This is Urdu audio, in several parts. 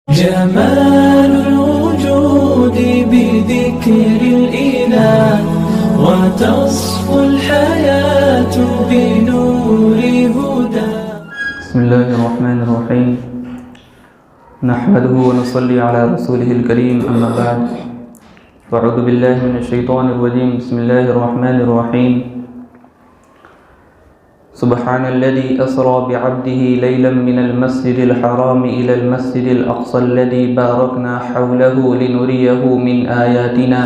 جمال الوجود بذكر الإله وتصفو الحياة بنور هدى. بسم الله الرحمن الرحيم. نحمده ونصلي على رسوله الكريم. أما بعد، فأعوذ بالله من الشيطان الرجيم. بسم الله الرحمن الرحيم. سبحان الذي أسرى بعبده ليلا من المسجد الحرام إلى المسجد الأقصى الذي باركنا حوله لنريه من آياتنا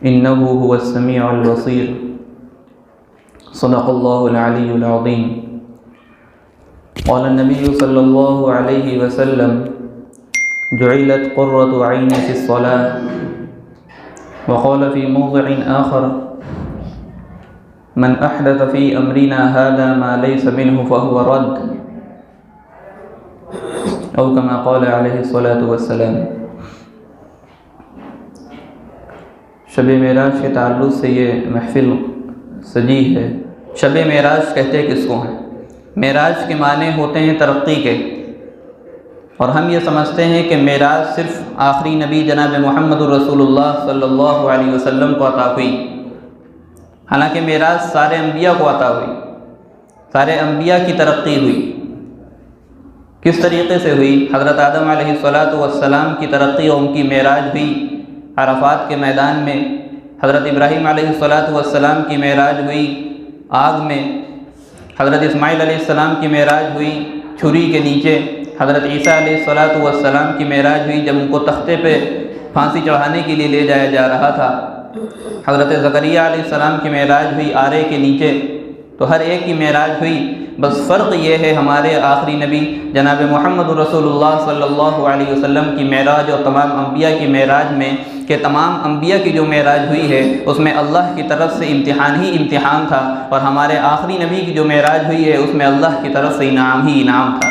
إنه هو السميع البصير. صدق الله العلي العظيم. قال النبي صلى الله عليه وسلم: جعلت قرة عيني في الصلاة. وقال في موضع آخر: من أحدث في أمرنا هذا ما ليس منه فهو رد، أو كما قال عليه الصلاة والسلام. شب معراج کے تعلق سے یہ محفل سجی ہے. شب معراج کہتے کس کو ہیں؟ معراج کے معنی ہوتے ہیں ترقی کے، اور ہم یہ سمجھتے ہیں کہ معراج صرف آخری نبی جناب محمد رسول اللہ صلی اللہ علیہ وسلم کو عطا ہوئی، حالانکہ معراج سارے انبیاء کو عطا ہوئی، سارے انبیاء کی ترقی ہوئی. کس طریقے سے ہوئی؟ حضرت آدم علیہ السلام کی ترقی اور ان کی معراج ہوئی عرفات کے میدان میں. حضرت ابراہیم علیہ السلام کی معراج ہوئی آگ میں. حضرت اسماعیل علیہ السلام کی معراج ہوئی چھری کے نیچے. حضرت عیسیٰ علیہ السلام کی معراج ہوئی جب ان کو تختے پہ پھانسی چڑھانے کے لیے لے جایا جا رہا تھا. حضرت زکریہ علیہ السلام کی معراج ہوئی آرے کے نیچے. تو ہر ایک کی معراج ہوئی، بس فرق یہ ہے ہمارے آخری نبی جناب محمد رسول اللہ صلی اللہ علیہ وسلم کی معراج اور تمام انبیاء کی معراج میں کہ تمام انبیاء کی جو معراج ہوئی ہے اس میں اللہ کی طرف سے امتحان ہی امتحان تھا، اور ہمارے آخری نبی کی جو معراج ہوئی ہے اس میں اللہ کی طرف سے انعام ہی انعام تھا.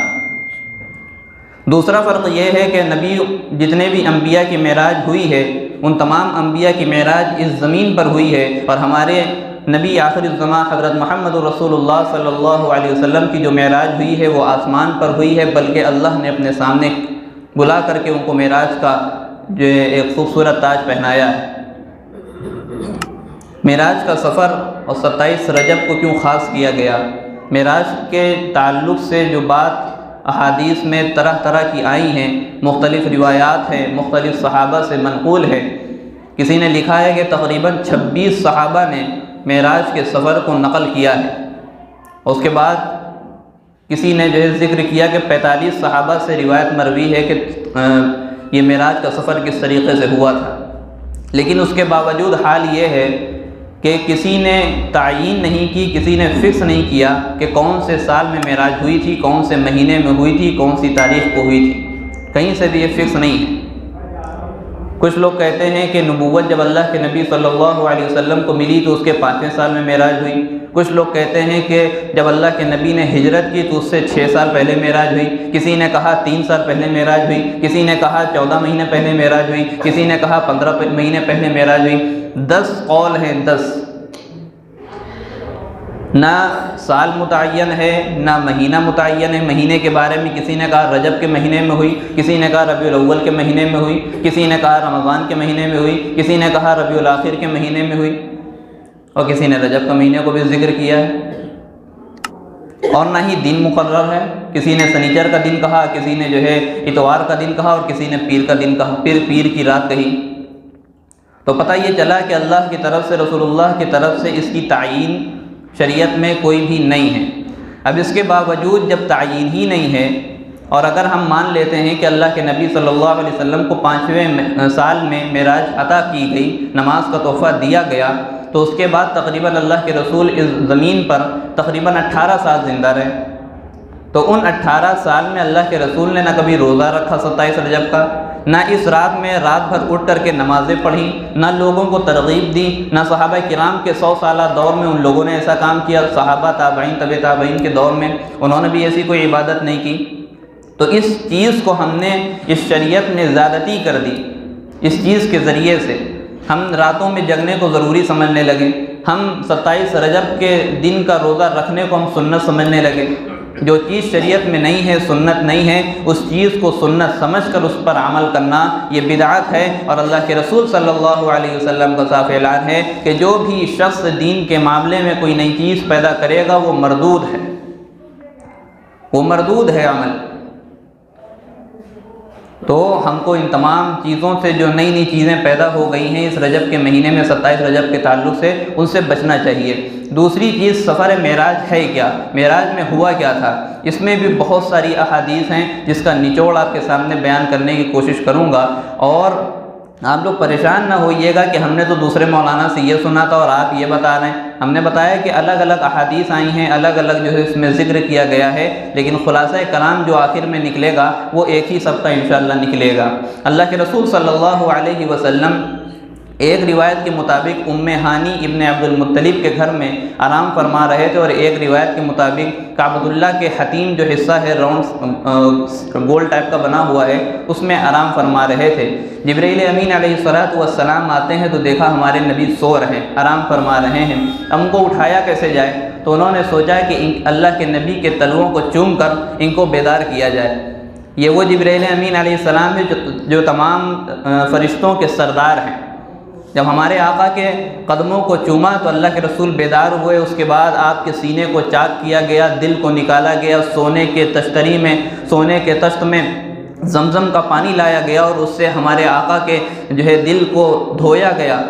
دوسرا فرق یہ ہے کہ نبی جتنے بھی انبیاء کی معراج ہوئی ہے ان تمام انبیاء کی معراج اس زمین پر ہوئی ہے، اور ہمارے نبی آخر الزمان حضرت محمد رسول اللہ صلی اللہ علیہ وسلم کی جو معراج ہوئی ہے وہ آسمان پر ہوئی ہے، بلکہ اللہ نے اپنے سامنے بلا کر کے ان کو معراج کا جو ایک خوبصورت تاج پہنایا ہے. معراج کا سفر اور 27 رجب کو کیوں خاص کیا گیا؟ معراج کے تعلق سے جو بات احادیث میں طرح طرح کی آئی ہیں، مختلف روایات ہیں، مختلف صحابہ سے منقول ہے. کسی نے لکھا ہے کہ تقریباً 26 صحابہ نے معراج کے سفر کو نقل کیا ہے. اس کے بعد کسی نے جو ہے ذکر کیا کہ 45 صحابہ سے روایت مروی ہے کہ یہ معراج کا سفر کس طریقے سے ہوا تھا. لیکن اس کے باوجود حال یہ ہے کہ کسی نے تعیین نہیں کی، کسی نے فکس نہیں کیا کہ کون سے سال میں معراج ہوئی تھی، کون سے مہینے میں ہوئی تھی، کون سی تاریخ کو ہوئی تھی. کہیں سے بھی یہ فکس نہیں ہے. کچھ لوگ کہتے ہیں کہ نبوت جب اللہ کے نبی صلی اللہ علیہ وسلم کو ملی تو اس کے 5ویں سال میں معراج ہوئی. کچھ لوگ کہتے ہیں کہ جب اللہ کے نبی نے ہجرت کی تو اس سے 6 سال پہلے معراج ہوئی. کسی نے کہا 3 سال پہلے معراج ہوئی، کسی نے کہا 14 مہینے پہلے معراج ہوئی، کسی نے کہا 15 مہینے پہلے معراج ہوئی. 10 قول ہیں، 10. نہ سال متعین ہے نہ مہینہ متعین ہے. مہینے کے بارے میں کسی نے کہا رجب کے مہینے میں ہوئی، کسی نے کہا ربیع الاول کے مہینے میں ہوئی، کسی نے کہا رمضان کے مہینے میں ہوئی، کسی نے کہا ربیع الاخر کے مہینے میں ہوئی، اور کسی نے رجب کے مہینے کو بھی ذکر کیا ہے. اور نہ ہی دن مقرر ہے. کسی نے سنیچر کا دن کہا، کسی نے جو ہے اتوار کا دن کہا، اور کسی نے پیر کا دن کہا، پھر پیر کی رات کہی. تو پتہ یہ چلا کہ اللہ کی طرف سے، رسول اللہ کی طرف سے اس کی تعیین شریعت میں کوئی بھی نہیں ہے. اب اس کے باوجود جب تعیین ہی نہیں ہے، اور اگر ہم مان لیتے ہیں کہ اللہ کے نبی صلی اللہ علیہ وسلم کو 5ویں سال میں معراج عطا کی گئی، نماز کا تحفہ دیا گیا، تو اس کے بعد تقریباً اللہ کے رسول اس زمین پر تقریباً 18 سال زندہ رہے. تو ان 18 سال میں اللہ کے رسول نے نہ کبھی روزہ رکھا 27 رجب کا، نہ اس رات میں رات بھر اٹھ کر کے نمازیں پڑھی، نہ لوگوں کو ترغیب دی، نہ صحابہ کرام کے 100 سالہ دور میں ان لوگوں نے ایسا کام کیا. صحابہ تابعین طبع تابعین کے دور میں انہوں نے بھی ایسی کوئی عبادت نہیں کی. تو اس چیز کو ہم نے اس شریعت میں زیادتی کر دی. اس چیز کے ذریعے سے ہم راتوں میں جگنے کو ضروری سمجھنے لگے، ہم 27 رجب کے دن کا روزہ رکھنے کو ہم سنت سمجھنے لگے. جو چیز شریعت میں نہیں ہے، سنت نہیں ہے، اس چیز کو سنت سمجھ کر اس پر عمل کرنا یہ بدعت ہے۔ اور اللہ کے رسول صلی اللہ علیہ وسلم کا صاف اعلان ہے کہ جو بھی شخص دین کے معاملے میں کوئی نئی چیز پیدا کرے گا وہ مردود ہے، وہ مردود ہے عمل۔ تو ہم کو ان تمام چیزوں سے جو نئی نئی چیزیں پیدا ہو گئی ہیں اس رجب کے مہینے میں 27 رجب کے تعلق سے، ان سے بچنا چاہیے۔ دوسری چیز سفر معراج ہے کیا، معراج میں ہوا کیا تھا، اس میں بھی بہت ساری احادیث ہیں جس کا نچوڑ آپ کے سامنے بیان کرنے کی کوشش کروں گا۔ اور آپ لوگ پریشان نہ ہوئیے گا کہ ہم نے تو دوسرے مولانا سے یہ سنا تھا اور آپ یہ بتا رہے ہیں۔ ہم نے بتایا کہ الگ الگ احادیث آئی ہیں، الگ الگ جو ہے اس میں ذکر کیا گیا ہے، لیکن خلاصہ کلام جو آخر میں نکلے گا وہ ایک ہی سب کا انشاءاللہ نکلے گا۔ اللہ کے رسول صلی اللہ علیہ وسلم ایک روایت کے مطابق ام ہانی ابن عبد المطلب کے گھر میں آرام فرما رہے تھے، اور ایک روایت کے مطابق کعبۃ اللہ کے حتیم جو حصہ ہے راؤنڈ گول ٹائپ کا بنا ہوا ہے اس میں آرام فرما رہے تھے۔ جبرائیل امین علیہ السلام آتے ہیں تو دیکھا ہمارے نبی سو رہے ہیں، آرام فرما رہے ہیں، ان کو اٹھایا کیسے جائے؟ تو انہوں نے سوچا کہ اللہ کے نبی کے تلوؤں کو چوم کر ان کو بیدار کیا جائے۔ یہ وہ جبرائیل امین علیہ السلام ہے جو تمام فرشتوں کے سردار ہیں۔ جب ہمارے آقا کے قدموں کو چوما تو اللہ کے رسول بیدار ہوئے، اس کے بعد آپ کے سینے کو چاک کیا گیا، دل کو نکالا گیا، سونے کے تشت میں زمزم کا پانی لایا گیا اور اس سے ہمارے آقا کے جو ہے دل کو دھویا گیا،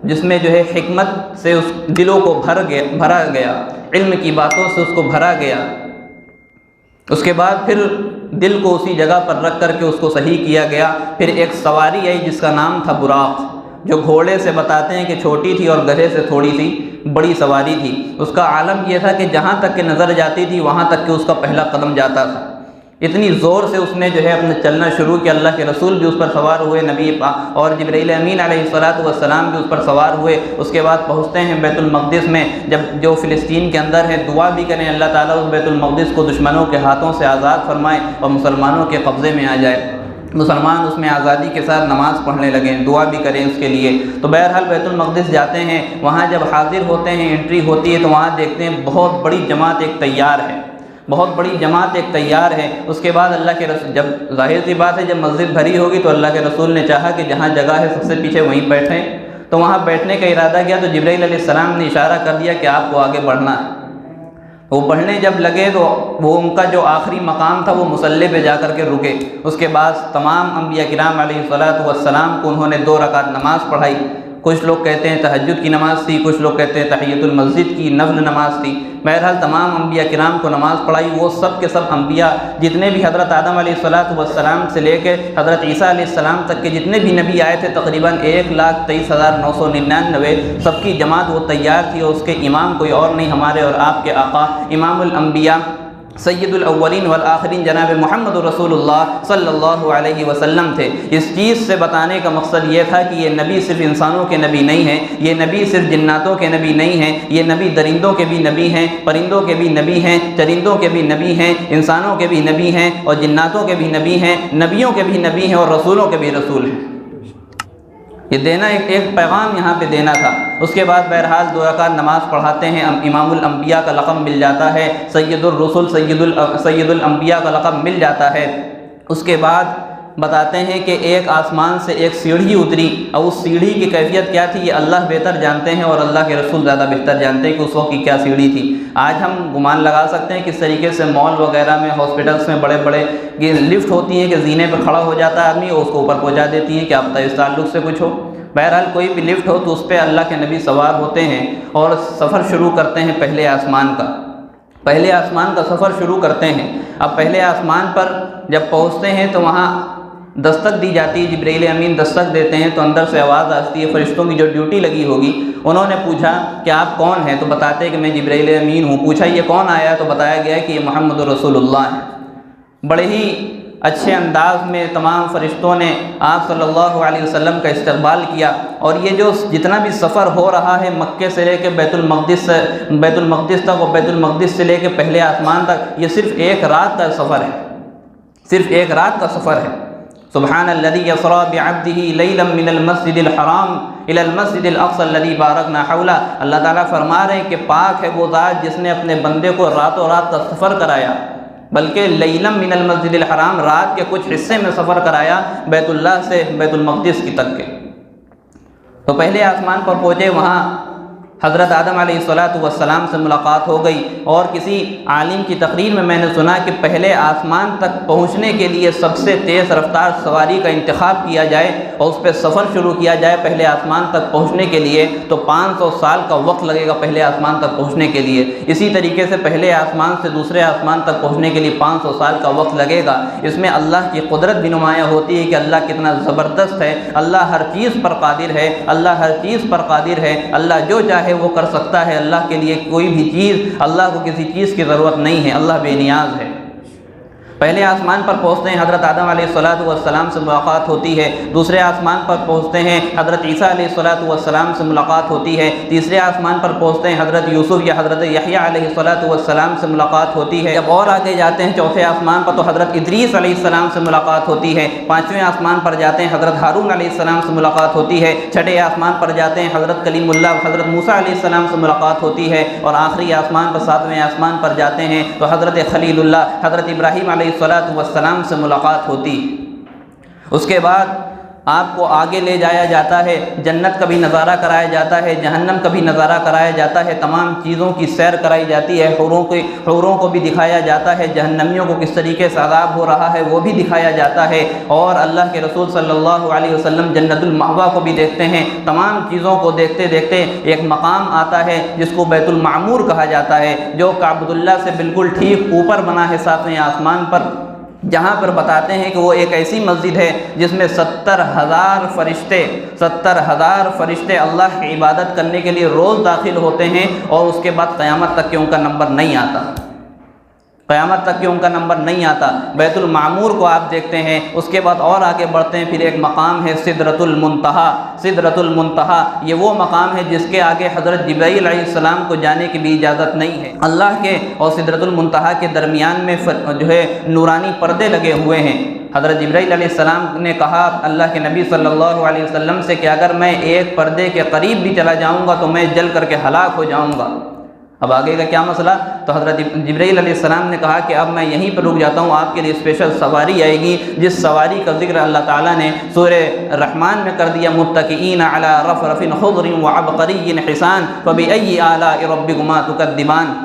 جس میں جو ہے حکمت سے اس دلوں کو بھرا گیا، علم کی باتوں سے اس کو بھرا گیا۔ اس کے بعد پھر دل کو اسی جگہ پر رکھ کر کے اس کو صحیح کیا گیا۔ پھر ایک سواری آئی جس کا نام تھا براق، جو گھوڑے سے بتاتے ہیں کہ چھوٹی تھی اور گدھے سے تھوڑی سی بڑی سواری تھی۔ اس کا عالم یہ تھا کہ جہاں تک کہ نظر جاتی تھی وہاں تک کہ اس کا پہلا قدم جاتا تھا۔ اتنی زور سے اس نے جو ہے اپنا چلنا شروع کیا۔ اللہ کے رسول بھی اس پر سوار ہوئے، نبی اور جبرائیل امین علیہ السلام بھی اس پر سوار ہوئے۔ اس کے بعد پہنچتے ہیں بیت المقدس میں، جب جو فلسطین کے اندر ہے، دعا بھی کریں اللہ تعالیٰ اس بیت المقدس کو دشمنوں کے ہاتھوں سے آزاد فرمائے اور مسلمانوں کے قبضے میں آ جائے۔ مسلمان اس میں آزادی کے ساتھ نماز پڑھنے لگیں، دعا بھی کریں اس کے لیے۔ تو بہرحال بیت المقدس جاتے ہیں، وہاں جب حاضر ہوتے ہیں، انٹری ہوتی ہے تو وہاں دیکھتے ہیں بہت بڑی جماعت ایک تیار ہے، بہت بڑی جماعت ایک تیار ہے۔ اس کے بعد اللہ کے رسول، جب ظاہر سی بات ہے جب مسجد بھری ہوگی تو اللہ کے رسول نے چاہا کہ جہاں جگہ ہے سب سے پیچھے وہیں بیٹھیں، تو وہاں بیٹھنے کا ارادہ کیا تو جبرائیل علیہ السلام نے اشارہ کر دیا کہ آپ کو آگے بڑھنا ہے۔ وہ بڑھنے جب لگے تو وہ ان کا جو آخری مقام تھا وہ مصلی پہ جا کر کے رکے۔ اس کے بعد تمام انبیاء کرام علیہ السلام کو انہوں نے 2 رکعت نماز پڑھائی۔ کچھ لوگ کہتے ہیں تہجد کی نماز تھی، کچھ لوگ کہتے ہیں تحیۃ المسجد کی نفل نماز تھی۔ بہرحال تمام انبیاء کرام کو نماز پڑھائی۔ وہ سب کے سب انبیاء، جتنے بھی حضرت آدم علیہ السلام سے لے کے حضرت عیسیٰ علیہ السلام تک کے جتنے بھی نبی آئے تھے، تقریباً 1,23,999 سب کی جماعت وہ تیار تھی، اور اس کے امام کوئی اور نہیں ہمارے اور آپ کے آقا امام الانبیاء سید الاولین والآخرین جناب محمد رسول اللہ صلی اللہ علیہ وسلم تھے۔ اس چیز سے بتانے کا مقصد یہ تھا کہ یہ نبی صرف انسانوں کے نبی نہیں ہیں، یہ نبی صرف جناتوں کے نبی نہیں ہیں، یہ نبی درندوں کے بھی نبی ہیں، پرندوں کے بھی نبی ہیں، چرندوں کے بھی نبی ہیں، انسانوں کے بھی نبی ہیں اور جناتوں کے بھی نبی ہیں، نبیوں کے بھی نبی ہیں اور رسولوں کے بھی رسول ہیں۔ یہ دینا ایک پیغام یہاں پہ دینا تھا۔ اس کے بعد بہرحال 2 رکعت نماز پڑھاتے ہیں، امام الانبیاء کا لقب مل جاتا ہے، سید الرسل سید الانبیاء کا لقب مل جاتا ہے۔ اس کے بعد بتاتے ہیں کہ ایک آسمان سے ایک سیڑھی اتری، اور اس سیڑھی کی کیفیت کیا تھی یہ اللہ بہتر جانتے ہیں اور اللہ کے رسول زیادہ بہتر جانتے ہیں کہ اس وقت کی کیا سیڑھی تھی۔ آج ہم گمان لگا سکتے ہیں کس طریقے سے مال وغیرہ میں، ہاسپٹلس میں بڑے بڑے لفٹ ہوتی ہیں کہ زینے پہ کھڑا ہو جاتا ہے آدمی اور اس کو اوپر پہنچا دیتی ہیں کہ آپ اس تعلق سے کچھ ہو۔ بہرحال کوئی بھی لفٹ ہو تو اس پہ اللہ کے نبی سوار ہوتے ہیں اور سفر شروع کرتے ہیں پہلے آسمان کا سفر شروع کرتے ہیں۔ اب پہلے آسمان پر جب پہنچتے ہیں تو وہاں دستک دی جاتی ہے، جبرائیل امین دستک دیتے ہیں تو اندر سے آواز آتی ہے، فرشتوں کی جو ڈیوٹی لگی ہوگی انہوں نے پوچھا کہ آپ کون ہیں، تو بتاتے ہیں کہ میں جبرائیل امین ہوں۔ پوچھا یہ کون آیا تو بتایا گیا کہ یہ محمد رسول اللہ ہیں۔ بڑے ہی اچھے انداز میں تمام فرشتوں نے آپ صلی اللہ علیہ وسلم کا استقبال کیا، اور یہ جو جتنا بھی سفر ہو رہا ہے مکے سے لے کے بیت المقدس تک اور بیت المقدس سے لے کے پہلے آسمان تک، یہ صرف ایک رات کا سفر ہے، صرف ایک رات کا سفر ہے۔ سبحان الذی یسری بعبدہ لیلا من المسجد الحرام الی المسجد الاقصی الذی بارکنا حولہ۔ اللہ تعالیٰ فرما رہے ہیں کہ پاک ہے وہ ذات جس نے اپنے بندے کو راتوں رات کا سفر کرایا، بلکہ لیلا من المسجد الحرام، رات کے کچھ حصے میں سفر کرایا بیت اللہ سے بیت المقدس کی تک کے۔ تو پہلے آسمان پر پہنچے، وہاں حضرت آدم علیہ السلام سے ملاقات ہو گئی، اور کسی عالم کی تقریر میں نے سنا کہ پہلے آسمان تک پہنچنے کے لیے سب سے تیز رفتار سواری کا انتخاب کیا جائے اور اس پہ سفر شروع کیا جائے پہلے آسمان تک پہنچنے کے لیے، تو 500 سال کا وقت لگے گا پہلے آسمان تک پہنچنے کے لیے۔ اسی طریقے سے پہلے آسمان سے دوسرے آسمان تک پہنچنے کے لیے 500 سال کا وقت لگے گا۔ اس میں اللہ کی قدرت بھی نمایاں ہوتی ہے کہ اللہ کتنا زبردست ہے، اللہ ہر چیز پر قادر ہے، اللہ ہر چیز پر قادر ہے، اللہ جو چاہے وہ کر سکتا ہے۔ اللہ کے لیے کوئی بھی چیز، اللہ کو کسی چیز کی ضرورت نہیں ہے، اللہ بے نیاز ہے۔ پہلے آسمان پر پہنچتے ہیں، حضرت آدم علیہ السلام سے ملاقات ہوتی ہے۔ دوسرے آسمان پر پہنچتے ہیں، حضرت عیسیٰ علیہ السلام سے ملاقات ہوتی ہے۔ تیسرے آسمان پر پہنچتے ہیں، حضرت یوسف یا حضرت یحییٰ علیہ السلام سے ملاقات ہوتی ہے۔ جب اور آگے جاتے ہیں چوتھے آسمان پر، تو حضرت ادریس علیہ السلام سے ملاقات ہوتی ہے۔ پانچویں آسمان پر جاتے ہیں، حضرت ہارون علیہ السلام سے ملاقات ہوتی ہے۔ چھٹے آسمان پر جاتے ہیں، حضرت کلیم اللہ حضرت موسیٰ علیہ السلام سے ملاقات ہوتی ہے۔ اور آخری آسمان پر، ساتویں آسمان پر جاتے ہیں تو حضرت خلیل اللہ حضرت ابراہیم علیہ السلام سے ملاقات ہوتی۔ اس کے بعد آپ کو آگے لے جایا جاتا ہے، جنت کا بھی نظارہ کرایا جاتا ہے، جہنم کا بھی نظارہ کرایا جاتا ہے، تمام چیزوں کی سیر کرائی جاتی ہے، حوروں کو بھی دکھایا جاتا ہے، جہنمیوں کو کس طریقے سے عذاب ہو رہا ہے وہ بھی دکھایا جاتا ہے، اور اللہ کے رسول صلی اللہ علیہ وسلم جنت المأویٰ کو بھی دیکھتے ہیں۔ تمام چیزوں کو دیکھتے دیکھتے ایک مقام آتا ہے جس کو بیت المعمور کہا جاتا ہے، جو کعبۃ اللہ سے بالکل ٹھیک اوپر بنا ہے 7ویں آسمان پر، جہاں پر بتاتے ہیں کہ وہ ایک ایسی مسجد ہے جس میں 70,000 فرشتے اللہ کی عبادت کرنے کے لیے روز داخل ہوتے ہیں، اور اس کے بعد قیامت تک کہ ان کا نمبر نہیں آتا، قیامت تک کہ ان کا نمبر نہیں آتا۔ بیت المعمور کو آپ دیکھتے ہیں، اس کے بعد اور آگے بڑھتے ہیں، پھر ایک مقام ہے سدرۃ المنتہا۔ سدرۃ المنتہا یہ وہ مقام ہے جس کے آگے حضرت جبرائیل علیہ السلام کو جانے کی بھی اجازت نہیں ہے۔ اللہ کے اور سدرۃ المنتہا کے درمیان میں جو ہے نورانی پردے لگے ہوئے ہیں۔ حضرت جبرائیل علیہ السلام نے کہا اللہ کے نبی صلی اللہ علیہ وسلم سے کہ اگر میں ایک پردے کے قریب بھی چلا جاؤں گا تو میں جل کر کے ہلاک ہو جاؤں گا۔ اب آگے کا کیا مسئلہ؟ تو حضرت جبرائیل علیہ السلام نے کہا کہ اب میں یہیں پر رک جاتا ہوں، آپ کے لیے اسپیشل سواری آئے گی، جس سواری کا ذکر اللہ تعالیٰ نے سورہ رحمان میں کر دیا، متکئین علی رفرف خضر وعبقری حسان فبأی آلاء ربکما تکذبان۔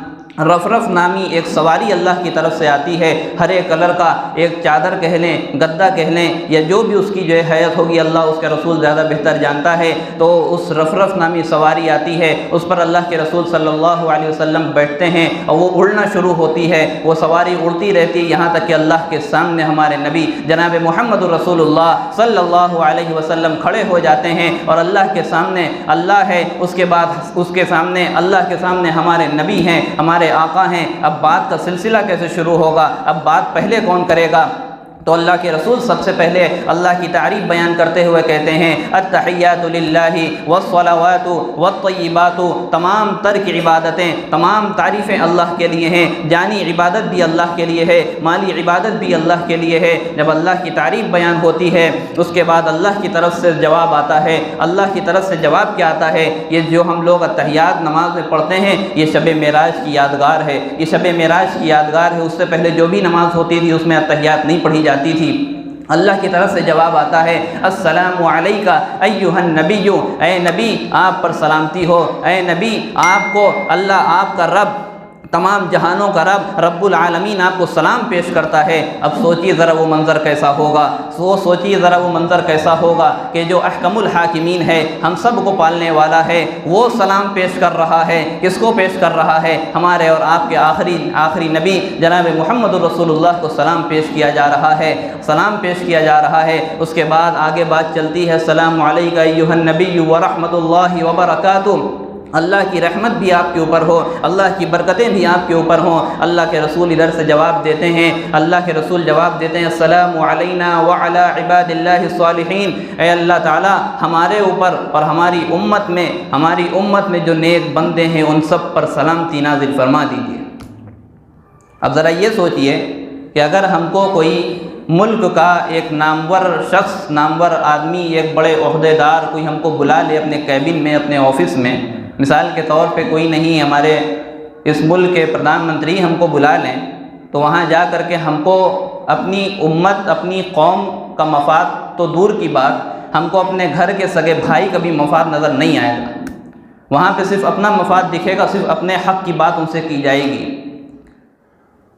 رفرف نامی ایک سواری اللہ کی طرف سے آتی ہے، ہرے کلر کا، ایک چادر کہہ لیں، گدا کہہ لیں، یا جو بھی اس کی جو ہے حیثیت ہوگی اللہ اس کے رسول زیادہ بہتر جانتا ہے۔ تو اس رفرف نامی سواری آتی ہے، اس پر اللہ کے رسول صلی اللہ علیہ وسلم بیٹھتے ہیں اور وہ اڑنا شروع ہوتی ہے، وہ سواری اڑتی رہتی ہے یہاں تک کہ اللہ کے سامنے ہمارے نبی جناب محمد رسول اللہ صلی اللہ علیہ وسلم کھڑے ہو جاتے ہیں، اور اللہ کے سامنے اللہ ہے، اس کے بعد اس کے سامنے اللہ کے سامنے ہمارے نبی ہیں، ہمارے آقا ہیں۔ اب بات کا سلسلہ کیسے شروع ہوگا؟ اب بات پہلے کون کرے گا؟ تو اللہ کے رسول سب سے پہلے اللہ کی تعریف بیان کرتے ہوئے کہتے ہیں التحیات للہ والصلوات والطیبات، تمام تر کی عبادتیں، تمام تعریفیں اللہ کے لیے ہیں، جانی عبادت بھی اللہ کے لیے ہے، مالی عبادت بھی اللہ کے لیے ہے۔ جب اللہ کی تعریف بیان ہوتی ہے اس کے بعد اللہ کی طرف سے جواب آتا ہے۔ اللہ کی طرف سے جواب کیا آتا ہے؟ یہ جو ہم لوگ التحیات نماز میں پڑھتے ہیں یہ شب معراج کی یادگار ہے، یہ شب معراج کی یادگار ہے۔ اس سے پہلے جو بھی نماز ہوتی تھی اس میں التحیات نہیں پڑھی جاتی تھی۔ اللہ کی طرف سے جواب آتا ہے السلام علیکہ ایھا النبی، اے نبی آپ پر سلامتی ہو، اے نبی آپ کو اللہ آپ کا رب، تمام جہانوں کا رب رب العالمین آپ کو سلام پیش کرتا ہے۔ اب سوچیے ذرا وہ منظر کیسا ہوگا، سوچیے ذرا وہ منظر کیسا ہوگا کہ جو احکم الحاکمین ہے، ہم سب کو پالنے والا ہے، وہ سلام پیش کر رہا ہے۔ کس کو پیش کر رہا ہے؟ ہمارے اور آپ کے آخری نبی جناب محمد رسول اللہ کو سلام پیش کیا جا رہا ہے، سلام پیش کیا جا رہا ہے۔ اس کے بعد آگے بات چلتی ہے السلام علیکہ ایھا النبی ورحمۃ اللہ وبرکاتہ، اللہ کی رحمت بھی آپ کے اوپر ہو، اللہ کی برکتیں بھی آپ کے اوپر ہوں۔ اللہ کے رسول ادھر سے جواب دیتے ہیں، اللہ کے رسول جواب دیتے ہیں السلام علینا وعلی عباد اللہ الصالحین، اے اللہ تعالی ہمارے اوپر اور ہماری امت میں جو نیک بندے ہیں ان سب پر سلامتی نازل فرما دیجیے۔ اب ذرا یہ سوچئے کہ اگر ہم کو کوئی ملک کا ایک نامور شخص، نامور آدمی، ایک بڑے عہدیدار کوئی ہم کو بلا لے اپنے کیبن میں، اپنے آفس میں، مثال کے طور پہ کوئی نہیں، ہمارے اس ملک کے پردھان منتری ہم کو بلا لیں، تو وہاں جا کر کے ہم کو اپنی امت، اپنی قوم کا مفاد تو دور کی بات، ہم کو اپنے گھر کے سگے بھائی کا بھی مفاد نظر نہیں آئے گا۔ وہاں پہ صرف اپنا مفاد دکھے گا، صرف اپنے حق کی بات ان سے کی جائے گی۔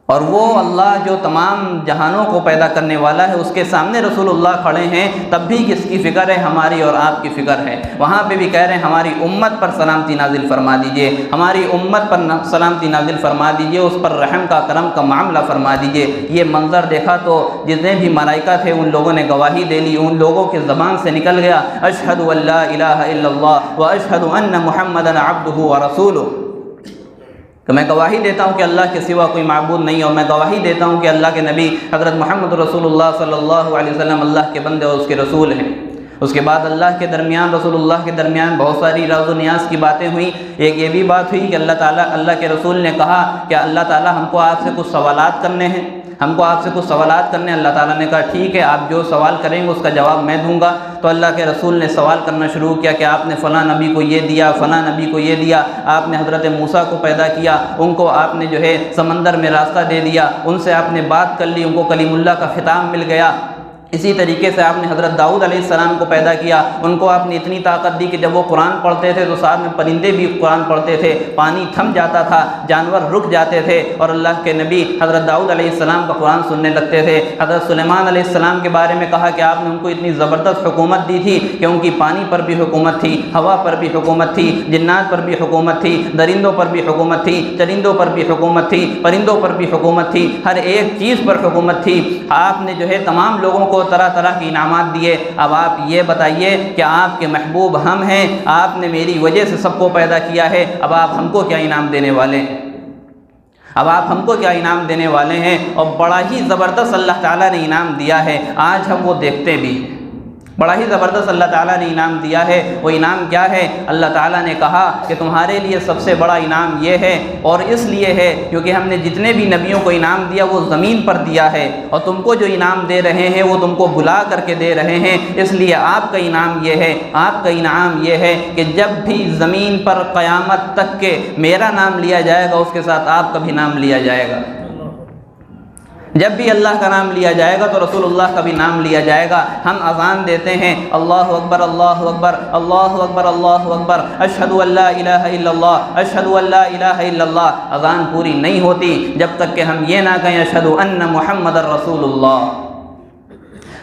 اور وہ اللہ جو تمام جہانوں کو پیدا کرنے والا ہے، اس کے سامنے رسول اللہ کھڑے ہیں، تب بھی کس کی فکر ہے؟ ہماری اور آپ کی فکر ہے۔ وہاں پہ بھی کہہ رہے ہیں ہماری امت پر سلامتی نازل فرما دیجئے، ہماری امت پر سلامتی نازل فرما دیجئے، اس پر رحم کا، کرم کا معاملہ فرما دیجئے۔ یہ منظر دیکھا تو جتنے بھی ملائکہ تھے ان لوگوں نے گواہی دے لی، ان لوگوں کے زبان سے نکل گیا اشہد ان لا الہ الا اللہ واشہد ان محمدا عبدہ ورسولہ، کہ میں گواہی دیتا ہوں کہ اللہ کے سوا کوئی معبود نہیں، اور میں گواہی دیتا ہوں کہ اللہ کے نبی حضرت محمد رسول اللہ صلی اللہ علیہ وسلم اللہ کے بندے اور اس کے رسول ہیں۔ اس کے بعد اللہ کے درمیان، رسول اللہ کے درمیان بہت ساری راز و نیاز کی باتیں ہوئیں۔ ایک یہ بھی بات ہوئی کہ اللہ کے رسول نے کہا کہ اللہ تعالیٰ ہم کو آپ سے کچھ سوالات کرنے ہیں، ہم کو آپ سے کچھ سوالات کرنے ہیں۔ اللہ تعالیٰ نے کہا ٹھیک ہے، آپ جو سوال کریں گے اس کا جواب میں دوں گا۔ تو اللہ کے رسول نے سوال کرنا شروع کیا کہ آپ نے فلاں نبی کو یہ دیا، فلاں نبی کو یہ دیا، آپ نے حضرت موسیٰ کو پیدا کیا، ان کو آپ نے جو ہے سمندر میں راستہ دے دیا، ان سے آپ نے بات کر لی، ان کو کلیم اللہ کا خطاب مل گیا۔ اسی طریقے سے آپ نے حضرت داؤد علیہ السلام کو پیدا کیا، ان کو آپ نے اتنی طاقت دی کہ جب وہ قرآن پڑھتے تھے تو ساتھ میں پرندے بھی قرآن پڑھتے تھے، پانی تھم جاتا تھا، جانور رک جاتے تھے، اور اللہ کے نبی حضرت داؤد علیہ السلام کا قرآن سننے لگتے تھے۔ حضرت سلیمان علیہ السلام کے بارے میں کہا کہ آپ نے ان کو اتنی زبردست حکومت دی تھی کہ ان کی پانی پر بھی حکومت تھی، ہوا پر بھی حکومت تھی، جنات پر بھی حکومت تھی، درندوں پر بھی حکومت تھی، چرندوں پر بھی حکومت تھی، پرندوں پر بھی حکومت تھی، ہر ایک چیز پر حکومت تھی۔ آپ نے جو ہے تمام لوگوں کو طرح طرح کے انعامات دیے۔ اب آپ یہ بتائیے کہ آپ کے محبوب ہم ہیں، آپ نے میری وجہ سے سب کو پیدا کیا ہے، اب آپ ہم کو کیا انعام دینے والے ہیں؟ اب آپ ہم کو کیا انعام دینے والے ہیں؟ اور بڑا ہی زبردست اللہ تعالیٰ نے انعام دیا ہے، آج ہم وہ دیکھتے بھی ہیں۔ بڑا ہی زبردست اللہ تعالیٰ نے انعام دیا ہے۔ وہ انعام کیا ہے؟ اللہ تعالیٰ نے کہا کہ تمہارے لیے سب سے بڑا انعام یہ ہے، اور اس لیے ہے کیونکہ ہم نے جتنے بھی نبیوں کو انعام دیا وہ زمین پر دیا ہے، اور تم کو جو انعام دے رہے ہیں وہ تم کو بلا کر کے دے رہے ہیں، اس لیے آپ کا انعام یہ ہے، آپ کا انعام یہ ہے کہ جب بھی زمین پر قیامت تک کے میرا نام لیا جائے گا اس کے ساتھ آپ کا بھی نام لیا جائے گا۔ جب بھی اللہ کا نام لیا جائے گا تو رسول اللہ کا بھی نام لیا جائے گا۔ ہم اذان دیتے ہیں اللہ اکبر اللہ اکبر اللہ اکبر اللہ اکبر اشہد ان لا الہ الا اللہ اشہد ان لا الہ الا اللہ، اذان پوری نہیں ہوتی جب تک کہ ہم یہ نہ کہیں اشہد ان محمد رسول اللہ۔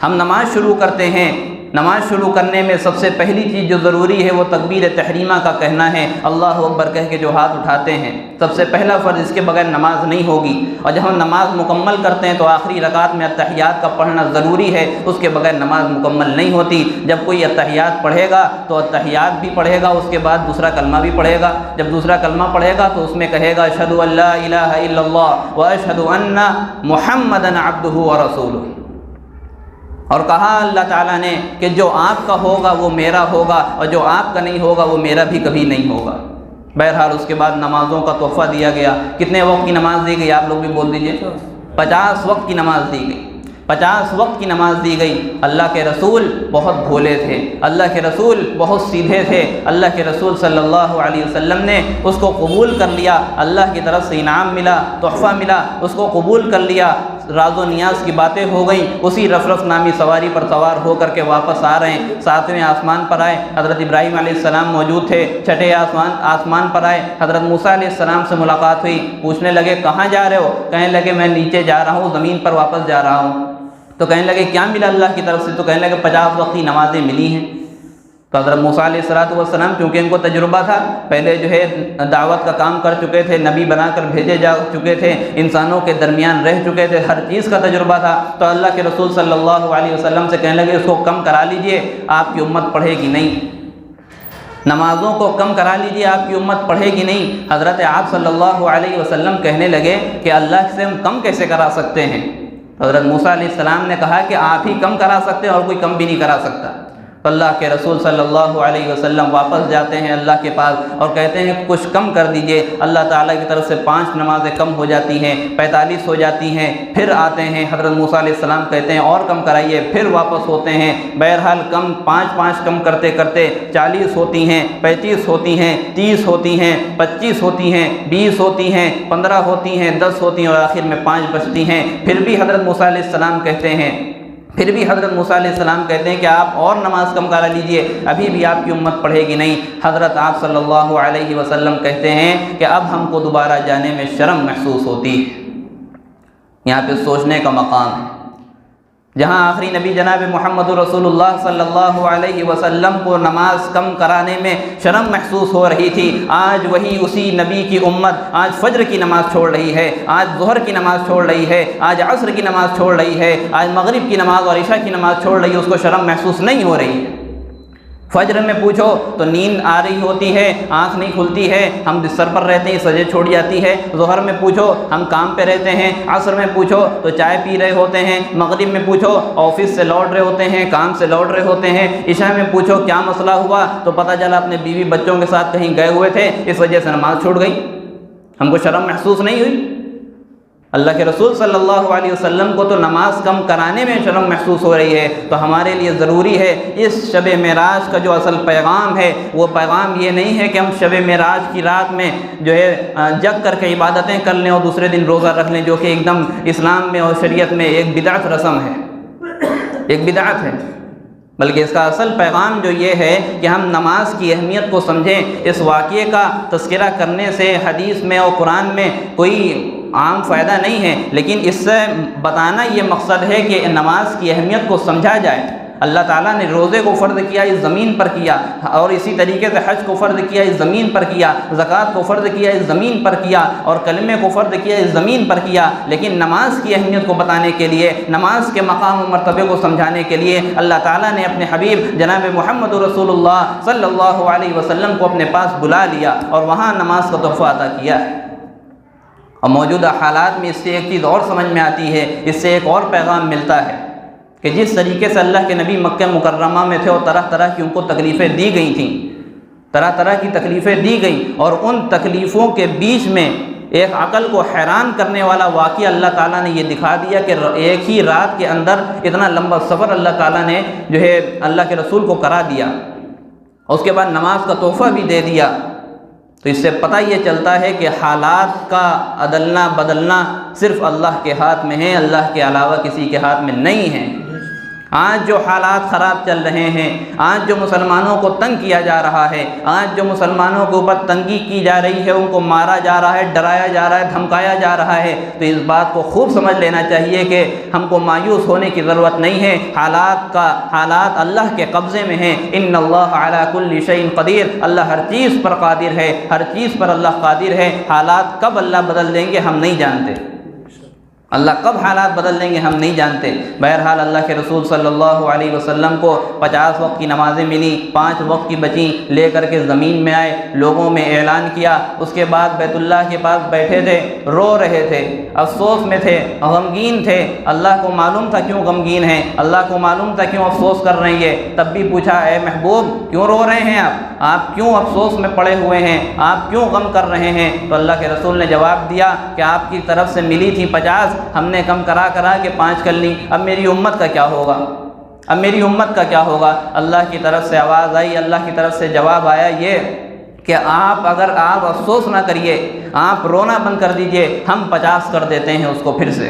ہم نماز شروع کرتے ہیں، نماز شروع کرنے میں سب سے پہلی چیز جو ضروری ہے وہ تکبیر تحریمہ کا کہنا ہے، اللہ اکبر کہہ کے جو ہاتھ اٹھاتے ہیں، سب سے پہلا فرض، اس کے بغیر نماز نہیں ہوگی۔ اور جب ہم نماز مکمل کرتے ہیں تو آخری رکعت میں التحیات کا پڑھنا ضروری ہے، اس کے بغیر نماز مکمل نہیں ہوتی۔ جب کوئی التحیات پڑھے گا تو التحیات بھی پڑھے گا، اس کے بعد دوسرا کلمہ بھی پڑھے گا۔ جب دوسرا کلمہ پڑھے گا تو اس میں کہے گا اشہد ان لا الہ الا اللہ واشہد ان محمدا عبدہ ورسولہ۔ اور کہا اللہ تعالیٰ نے کہ جو آپ کا ہوگا وہ میرا ہوگا، اور جو آپ کا نہیں ہوگا وہ میرا بھی کبھی نہیں ہوگا۔ بہرحال اس کے بعد نمازوں کا تحفہ دیا گیا۔ کتنے وقت کی نماز دی گئی؟ آپ لوگ بھی بول دیجئے۔ 50 وقت کی نماز دی گئی، 50 وقت کی نماز دی گئی۔ اللہ کے رسول بہت بھولے تھے، اللہ کے رسول بہت سیدھے تھے، اللہ کے رسول صلی اللہ علیہ وسلم نے اس کو قبول کر لیا، اللہ کی طرف سے انعام ملا، تحفہ ملا، اس کو قبول کر لیا۔ راز و نیاز کی باتیں ہو گئیں، اسی رفرف نامی سواری پر سوار ہو کر کے واپس آ رہے ہیں، 7ویں آسمان پر آئے، حضرت ابراہیم علیہ السلام موجود تھے، 6ٹھے آسمان پر آئے، حضرت موسیٰ علیہ السلام سے ملاقات ہوئی، پوچھنے لگے کہاں جا رہے ہو؟ کہنے لگے میں نیچے جا رہا ہوں، زمین پر واپس جا رہا ہوں۔ تو کہنے لگے کیا ملا اللہ کی طرف سے؟ تو کہنے لگے 50 وقت کی نمازیں ملی ہیں۔ تو حضرت موسیٰ علیہ السلام کیونکہ ان کو تجربہ تھا، پہلے جو ہے دعوت کا کام کر چکے تھے، نبی بنا کر بھیجے جا چکے تھے، انسانوں کے درمیان رہ چکے تھے، ہر چیز کا تجربہ تھا، تو اللہ کے رسول صلی اللہ علیہ وسلم سے کہنے لگے اس کو کم کرا لیجئے، آپ کی امت پڑھے گی نہیں، نمازوں کو کم کرا لیجئے، آپ کی امت پڑھے گی نہیں۔ حضرت آپ صلی اللہ علیہ وسلم کہنے لگے کہ اللہ سے ہم کم کیسے کرا سکتے ہیں؟ حضرت موسیٰ علیہ السلام نے کہا کہ آپ ہی کم کرا سکتے ہیں اور کوئی کم بھی نہیں کرا سکتا۔ تو اللہ کے رسول صلی اللہ علیہ وسلم واپس جاتے ہیں اللہ کے پاس اور کہتے ہیں کچھ کم کر دیجئے۔ اللہ تعالیٰ کی طرف سے 5 نمازیں کم ہو جاتی ہیں، 45 ہو جاتی ہیں، پھر آتے ہیں حضرت موسیٰ علیہ السلام کہتے ہیں اور کم کرائیے، پھر واپس ہوتے ہیں۔ بہرحال کم 5 کم کرتے کرتے 40 ہوتی ہیں، 35 ہوتی ہیں، 30 ہوتی ہیں، 25 ہوتی ہیں، 20 ہوتی ہیں، 15 ہوتی ہیں، 10 ہوتی ہیں اور آخر میں 5 بچتی ہیں۔ پھر بھی حضرت موسیٰ علیہ السلام کہتے ہیں کہ آپ اور نماز کم کرا لیجئے، ابھی بھی آپ کی امت پڑھے گی نہیں۔ حضرت آپ صلی اللہ علیہ وسلم کہتے ہیں کہ اب ہم کو دوبارہ جانے میں شرم محسوس ہوتی ہے۔ یہاں پہ سوچنے کا مقام ہے۔ جہاں آخری نبی جناب محمد رسول اللہ صلی اللہ علیہ وسلم کو نماز کم کرانے میں شرم محسوس ہو رہی تھی، آج وہی اسی نبی کی امت آج فجر کی نماز چھوڑ رہی ہے، آج ظہر کی نماز چھوڑ رہی ہے، آج عصر کی نماز چھوڑ رہی ہے، آج مغرب کی نماز اور عشاء کی نماز چھوڑ رہی ہے، اس کو شرم محسوس نہیں ہو رہی ہے۔ فجر میں پوچھو تو نیند آ رہی ہوتی ہے، آنکھ نہیں کھلتی ہے، ہم بستر پر رہتے ہیں، سجے چھوڑ جاتی ہے۔ ظہر میں پوچھو ہم کام پہ رہتے ہیں، عصر میں پوچھو تو چائے پی رہے ہوتے ہیں، مغرب میں پوچھو آفس سے لوٹ رہے ہوتے ہیں، کام سے لوٹ رہے ہوتے ہیں، عشاء میں پوچھو کیا مسئلہ ہوا تو پتہ چلا اپنے بیوی بچوں کے ساتھ کہیں گئے ہوئے تھے، اس وجہ سے نماز چھوٹ گئی۔ ہم کو شرم محسوس نہیں ہوئی؟ اللہ کے رسول صلی اللہ علیہ وسلم کو تو نماز کم کرانے میں شرم محسوس ہو رہی ہے، تو ہمارے لیے ضروری ہے اس شب معراج کا جو اصل پیغام ہے وہ پیغام یہ نہیں ہے کہ ہم شب معراج کی رات میں جو ہے جگ کر کے عبادتیں کر لیں اور دوسرے دن روزہ رکھ لیں، جو کہ ایک دم اسلام میں اور شریعت میں ایک بدعت رسم ہے، ایک بدعت ہے، بلکہ اس کا اصل پیغام جو یہ ہے کہ ہم نماز کی اہمیت کو سمجھیں۔ اس واقعے کا تذکرہ کرنے سے حدیث میں اور قرآن میں کوئی عام فائدہ نہیں ہے، لیکن اس سے بتانا یہ مقصد ہے کہ نماز کی اہمیت کو سمجھا جائے۔ اللہ تعالیٰ نے روزے کو فرض کیا، اس زمین پر کیا، اور اسی طریقے سے حج کو فرض کیا، اس زمین پر کیا، زکوٰۃ کو فرض کیا، اس زمین پر کیا، اور کلمے کو فرض کیا، اس زمین پر کیا، لیکن نماز کی اہمیت کو بتانے کے لیے، نماز کے مقام و مرتبے کو سمجھانے کے لیے اللہ تعالیٰ نے اپنے حبیب جناب محمد رسول اللہ صلی اللہ علیہ وسلم کو اپنے پاس بلا لیا اور وہاں نماز کا تحفہ عطا کیا ہے۔ اور موجودہ حالات میں اس سے ایک چیز اور سمجھ میں آتی ہے، اس سے ایک اور پیغام ملتا ہے کہ جس طریقے سے اللہ کے نبی مکہ مکرمہ میں تھے اور طرح طرح کی ان کو تکلیفیں دی گئی تھیں، طرح طرح کی تکلیفیں دی گئیں، اور ان تکلیفوں کے بیچ میں ایک عقل کو حیران کرنے والا واقعہ اللہ تعالیٰ نے یہ دکھا دیا کہ ایک ہی رات کے اندر اتنا لمبا سفر اللہ تعالیٰ نے جو ہے اللہ کے رسول کو کرا دیا، اور اس کے بعد نماز کا تحفہ بھی دے دیا۔ تو اس سے پتہ یہ چلتا ہے کہ حالات کا عدلنا بدلنا صرف اللہ کے ہاتھ میں ہے، اللہ کے علاوہ کسی کے ہاتھ میں نہیں ہے۔ آج جو حالات خراب چل رہے ہیں، آج جو مسلمانوں کو تنگ کیا جا رہا ہے، آج جو مسلمانوں کے اوپر تنگی کی جا رہی ہے، ان کو مارا جا رہا ہے، ڈرایا جا رہا ہے، دھمکایا جا رہا ہے، تو اس بات کو خوب سمجھ لینا چاہیے کہ ہم کو مایوس ہونے کی ضرورت نہیں ہے۔ حالات اللہ کے قبضے میں ہیں۔ ان اللہ علی کل شیء قدیر، اللہ ہر چیز پر قادر ہے، ہر چیز پر اللہ قادر ہے۔ حالات کب اللہ بدل دیں گے ہم نہیں جانتے، اللہ کب حالات بدل دیں گے ہم نہیں جانتے۔ بہرحال اللہ کے رسول صلی اللہ علیہ وسلم کو 50 وقت کی نمازیں ملی، 5 وقت کی بچیں، لے کر کے زمین میں آئے، لوگوں میں اعلان کیا، اس کے بعد بیت اللہ کے پاس بیٹھے تھے، رو رہے تھے، افسوس میں تھے، غمگین تھے۔ اللہ کو معلوم تھا کیوں غمگین ہیں، اللہ کو معلوم تھا کیوں افسوس کر رہے ہیں، تب بھی پوچھا اے محبوب کیوں رو رہے ہیں آپ کیوں افسوس میں پڑے ہوئے ہیں، آپ کیوں غم کر رہے ہیں؟ تو اللہ کے رسول نے جواب دیا کہ آپ کی طرف سے ملی تھی 50، ہم نے کم کرا کے 5 کر لی، اب میری امت کا کیا ہوگا، اب میری امت کا کیا ہوگا؟ اللہ کی طرف سے آواز آئی، اللہ کی طرف سے جواب آیا یہ کہ اگر آپ افسوس نہ کریے، آپ رونا بند کر دیجئے، ہم 50 کر دیتے ہیں اس کو پھر سے،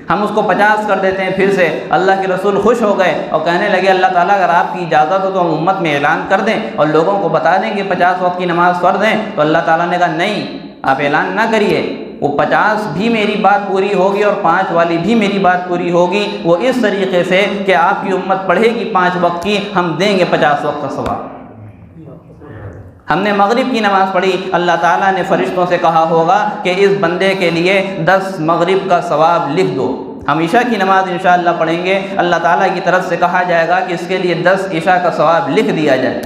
ہم اس کو 50 کر دیتے ہیں پھر سے۔ اللہ کے رسول خوش ہو گئے اور کہنے لگے اللہ تعالیٰ اگر آپ کی اجازت ہو تو ہم امت میں اعلان کر دیں اور لوگوں کو بتا دیں کہ 50 وقت کی نماز فرض ہے۔ تو اللہ تعالیٰ نے کہا نہیں، آپ اعلان نہ کریے، وہ 50 بھی میری بات پوری ہوگی اور 5 والی بھی میری بات پوری ہوگی، وہ اس طریقے سے کہ آپ کی امت پڑھے گی 5 وقت کی، ہم دیں گے 50 وقت کا ثواب۔ ہم نے مغرب کی نماز پڑھی، اللہ تعالیٰ نے فرشتوں سے کہا ہوگا کہ اس بندے کے لیے 10 مغرب کا ثواب لکھ دو۔ ہم عشاء کی نماز انشاءاللہ پڑھیں گے، اللہ تعالیٰ کی طرف سے کہا جائے گا کہ اس کے لیے 10 عشاء کا ثواب لکھ دیا جائے۔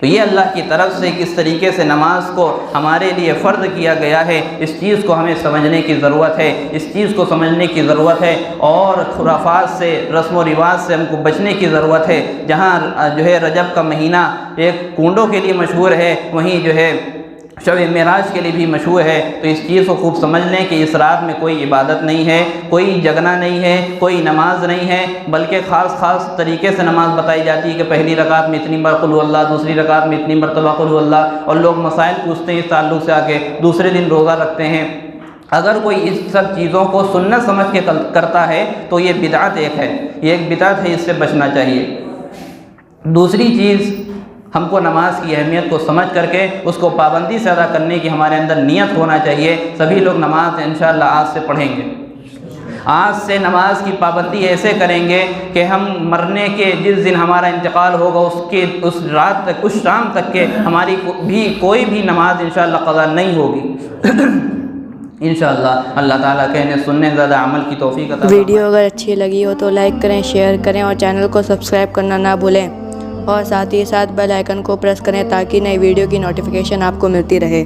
تو یہ اللہ کی طرف سے کس طریقے سے نماز کو ہمارے لیے فرض کیا گیا ہے، اس چیز کو ہمیں سمجھنے کی ضرورت ہے، اس چیز کو سمجھنے کی ضرورت ہے، اور خرافات سے، رسم و رواج سے ہم کو بچنے کی ضرورت ہے۔ جہاں جو ہے رجب کا مہینہ ایک کنڈوں کے لیے مشہور ہے، وہیں جو ہے شب معراج کے لیے بھی مشہور ہے۔ تو اس چیز کو خوب سمجھ لیں کہ اس رات میں کوئی عبادت نہیں ہے، کوئی جگنا نہیں ہے، کوئی نماز نہیں ہے، بلکہ خاص طریقے سے نماز بتائی جاتی ہے کہ پہلی رکعت میں اتنی بار قل هو اللہ، دوسری رکعت میں اتنی مرتبہ قل هو اللہ، اور لوگ مسائل پوچھتے ہیں اس تعلق سے آ کے، دوسرے دن روزہ رکھتے ہیں۔ اگر کوئی اس سب چیزوں کو سنت سمجھ کے کرتا ہے تو یہ بدعت ایک ہے، یہ ایک بدعت ہے، اس سے بچنا چاہیے۔ دوسری چیز، ہم کو نماز کی اہمیت کو سمجھ کر کے اس کو پابندی سے ادا کرنے کی ہمارے اندر نیت ہونا چاہیے۔ سبھی لوگ نماز انشاءاللہ آج سے پڑھیں گے، آج سے نماز کی پابندی ایسے کریں گے کہ ہم مرنے کے جس دن ہمارا انتقال ہوگا اس رات تک، اس شام تک کے ہماری کوئی بھی نماز انشاءاللہ قضا نہیں ہوگی انشاءاللہ۔ اللہ تعالیٰ کہنے سننے زیادہ عمل کی توفیق عطا فرمائے۔ ویڈیو اگر اچھی لگی ہو تو لائک کریں، شیئر کریں اور چینل کو سبسکرائب کرنا نہ بھولیں، اور ساتھ ہی ساتھ بیل آئیکن کو پریس کریں تاکہ نئی ویڈیو کی نوٹیفیکیشن آپ کو ملتی رہے۔